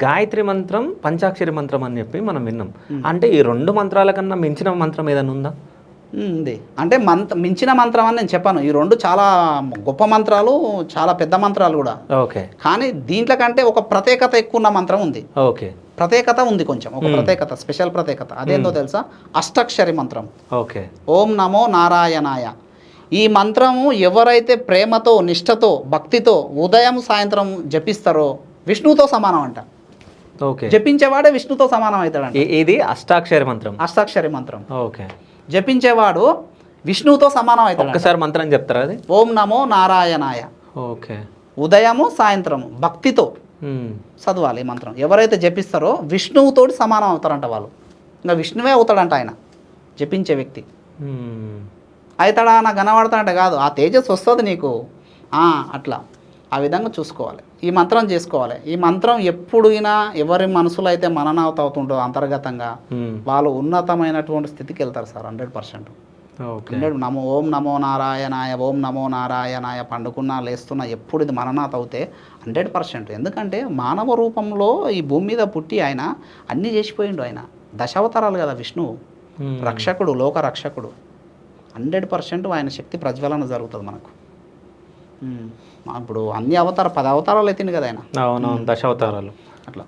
గాయత్రి మంత్రం, పంచాక్షరి మంత్రం అని చెప్పి మనం విన్నాం. అంటే ఈ 2 మంత్రాల కన్నా మించిన మంత్రం ఏదైనా ఉందా? ఉంది. అంటే మించిన మంత్రం అని నేను చెప్పాను. ఈ 2 చాలా గొప్ప మంత్రాలు, చాలా పెద్ద మంత్రాలు కూడా. ఓకే. కానీ దీంట్లో కంటే ఒక ప్రత్యేకత ఎక్కువ ఉన్న మంత్రం ఉంది. ఓకే. ప్రత్యేకత ఉంది కొంచెం. ఒక ప్రత్యేకత, స్పెషల్ ప్రత్యేకత. అదేందో తెలుసా? అష్టాక్షరి మంత్రం. ఓకే. ఓం నమో నారాయణాయ. ఈ మంత్రము ఎవరైతే ప్రేమతో, నిష్ఠతో, భక్తితో ఉదయం సాయంత్రం జపిస్తారో విష్ణువుతో సమానం అంట. ఓకే. జపించేవాడే విష్ణుతో సమానం అవుతాడంట. ఇది అష్టాక్షరి మంత్రం. అష్టాక్షరి మంత్రం. ఓకే. జపించేవాడు విష్ణువుతో సమానం అవుతాడు. ఒక్కసారి మంత్రం చెప్తారా అది? ఓం నమో నారాయణాయ. ఓకే. ఉదయము సాయంత్రము భక్తితో చదవాలి ఈ మంత్రం. ఎవరైతే జపిస్తారో విష్ణువుతోటి సమానం అవుతారంట వాళ్ళు. ఇంకా విష్ణువే అవుతాడంట ఆయన జపించే వ్యక్తి. అవుతాడా నాకు కనబడతాడంట కాదు, ఆ తేజస్ వస్తుంది నీకు. అట్లా ఆ విధంగా చూసుకోవాలి, ఈ మంత్రం చేసుకోవాలి. ఈ మంత్రం ఎప్పుడైనా ఎవరి మనసులో అయితే మననావత అవుతుంటుందో అంతర్గతంగా వాళ్ళు ఉన్నతమైనటువంటి స్థితికి వెళ్తారు సార్. 100%. ఓం నమో నారాయణాయ, ఓం నమో నారాయణాయ పండుకున్నా లేస్తున్నా ఎప్పుడు ఇది మననాథ అవుతే 100%. ఎందుకంటే మానవ రూపంలో ఈ భూమి మీద పుట్టి ఆయన అన్నీ చేసిపోయిండు. ఆయన దశావతారాలు కదా విష్ణువు, రక్షకుడు, లోక రక్షకుడు. 100% ఆయన శక్తి ప్రజ్వలన జరుగుతుంది మనకు. ఇప్పుడు అన్ని అవతారాలు 10 అవతారాలు ఎత్తింది కదా ఆయన. అవునవును, దశావతారాలు అట్లా.